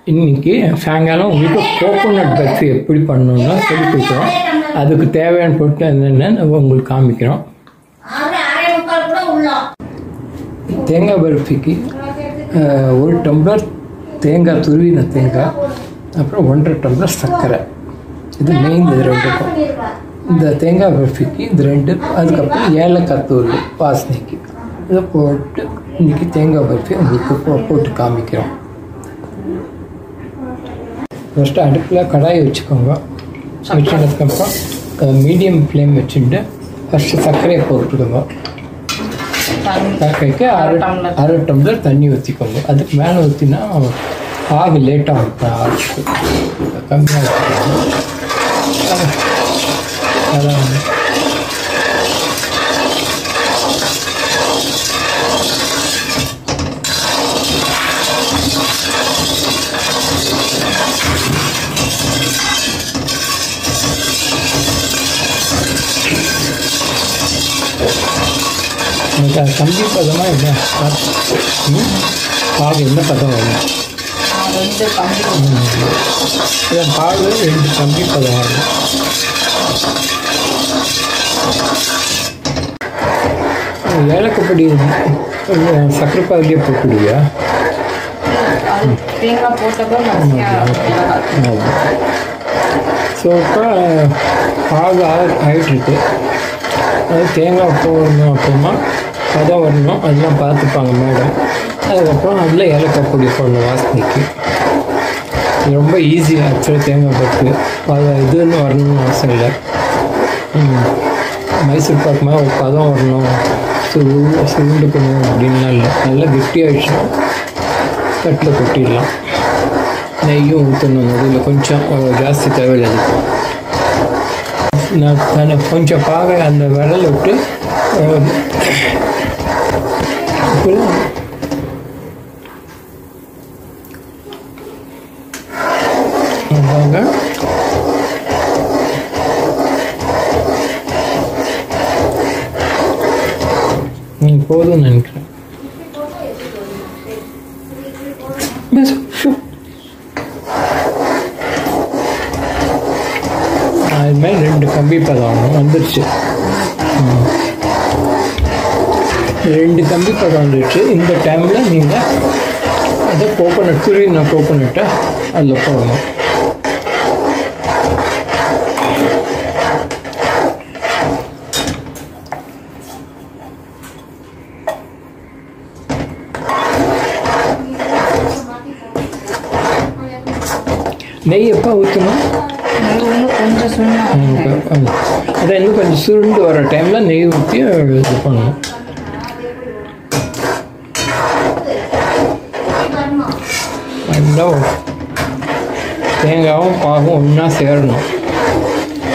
இன்றைக்கி சாயங்காலம் உங்களுக்கு கோகோனட் பர்ஃபி எப்படி பண்ணணும்னா சொல்லி கொடுக்குறோம். அதுக்கு தேவையான பொருட்கள் என்னென்னு உங்களுக்கு காமிக்கிறோம். தேங்காய் பர்ஃபிக்கு 1 டம்ளர் தேங்காய், துருவின தேங்காய், அப்புறம் 1.5 டம்ளர் சர்க்கரை. இது மெயின். இது 2க்கும் இந்த தேங்காய் பர்ஃபிக்கு இது 2. அதுக்கப்புறம் ஏலக்காய் தூள் வாசனைக்கு. இதை போட்டு இன்றைக்கி தேங்காய் பர்ஃபி உங்களுக்கு போட்டு காமிக்கிறோம். ஃபஸ்ட்டு அடுப்பில் கடாயை வச்சுக்கோங்க. வச்சுனதுக்கப்புறம் மீடியம் ஃப்ளேம் வச்சுட்டு ஃபஸ்ட்டு சர்க்கரையை போட்டுக்கோங்க. சர்க்கரைக்கு அரை டம்ளர் தண்ணி ஊற்றிக்கோங்க. அதுக்கு மேலே ஊற்றினா பாகு லேட்டாக இருக்கும். கம்மியாக வச்சுக்கோங்க. அதான் எனக்கு கம்பி பதமாக என்ன பாகு என்ன பதம் வரும்? பாகு 2 கம்பி பதம் வரும். ஏலக்காய் சர்க்கரை பாகுலேயே போட்டுடுவியா? ஸோ இப்போ பாகு ஆகிட்டுருக்கு. அது தேங்காய் போடணும், அப்புறமா பதம் வரணும், அதெல்லாம் பார்த்துப்பாங்க மேடம். அதுக்கப்புறம் அதில் ஏலக்காய் பொடி போடணும் வாசனைக்கு. ரொம்ப ஈஸி ஆக்சுவலாக தேங்காய் பர்ஃபி. இதுன்னு வரணும்னு அவசியம் இல்லை. மைசூர் பாக்கு மாதிரி ஒரு பதம் வரணும், சுருண்டுக்கணும் அப்படின்லாம் இல்லை. நல்லா கெட்டியாகிடுச்சுன்னா தட்டில் கொட்டிடலாம். நெய்யும் ஊற்றணும். இதில் கொஞ்சம் ஜாஸ்தி தேவையில்லை. நான் கொஞ்சம் பாக அந்த விரல் விட்டு போதும் நினைக்கிறேன். அது மாதிரி 2 கம்பி பதம் வந்துடுச்சு. 2 கம்பி பதம் வந்துடுச்சு. இந்த டைமில் நீங்கள் அதை கோகோனட், துருவின கோகோனட்டை அதில் போடணும். நெய் எப்போ ஊற்றணும்? அதை இன்னும் கொஞ்சம் சுருண்டு வர டைமில் நெய் ஊற்றி இது பண்ணணும். தேங்காயும் பாகும் ஒன்றா சேரணும்.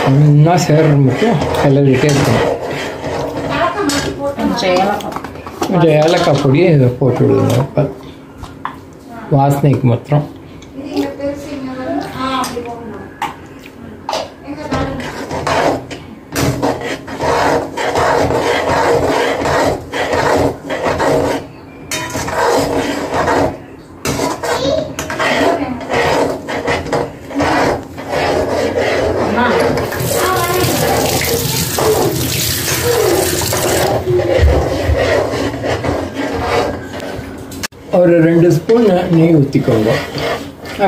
ஒன்றா சேர்ற மட்டும் கிளறிட்டே இருக்கணும். கொஞ்சம் ஏலக்காய் பொடியை இதை போட்டு விடுங்க. இப்போ வாசனைக்கு மாத்திரம். ஒரு 2 ஸ்பூன் நெய் ஊற்றிக்கோங்க.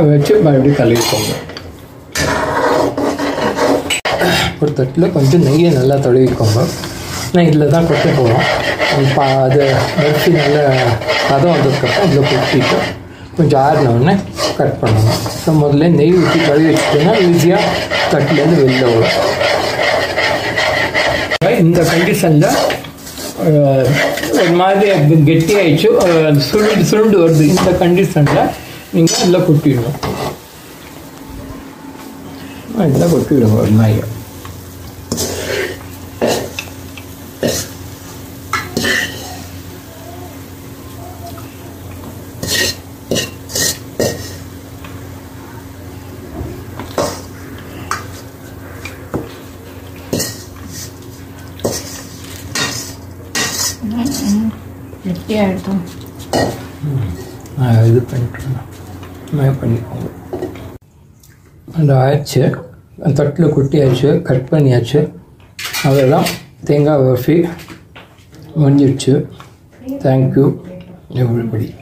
வச்சு மறுபடியும் கழுவிக்கோங்க. ஒரு தட்டில் கொஞ்சம் நெய்யை நல்லா தடவிக்கோங்க. நான் இதில் தான் கொட்ட போகிறோம். அது பர்ஃபி நல்ல பதம் வந்ததுக்கப்புறம் இதில் கொட்டிட்டு கொஞ்சம் ஆறினோடனே கட் பண்ணணும். ஸோ முதல்ல நெய் ஊற்றி கழுவி வச்சுட்டோன்னா ஈஸியாக தட்டிலேருந்து வெளில வரும். இந்த கண்டிஷனில் ஒரு மாதிரி கெட்டி ஆயிடுச்சு, சுருண்டு வருது. இந்த கண்டிஷனில் நீங்கள் இதில் கொட்டிடணும். இதில் கொட்டிவிடுங்க ஒரு நாயை. கெட்டியாகிடும். இது பண்ணிட்டுருந்தேன். பண்ணிக்கோங்க. அந்த ஆயிடுச்சு, தட்டில் கொட்டியாச்சு, கட் பண்ணியாச்சு. அதெல்லாம் தேங்காய் பர்ஃபி முடிஞ்சிடுச்சு. Thank you everybody.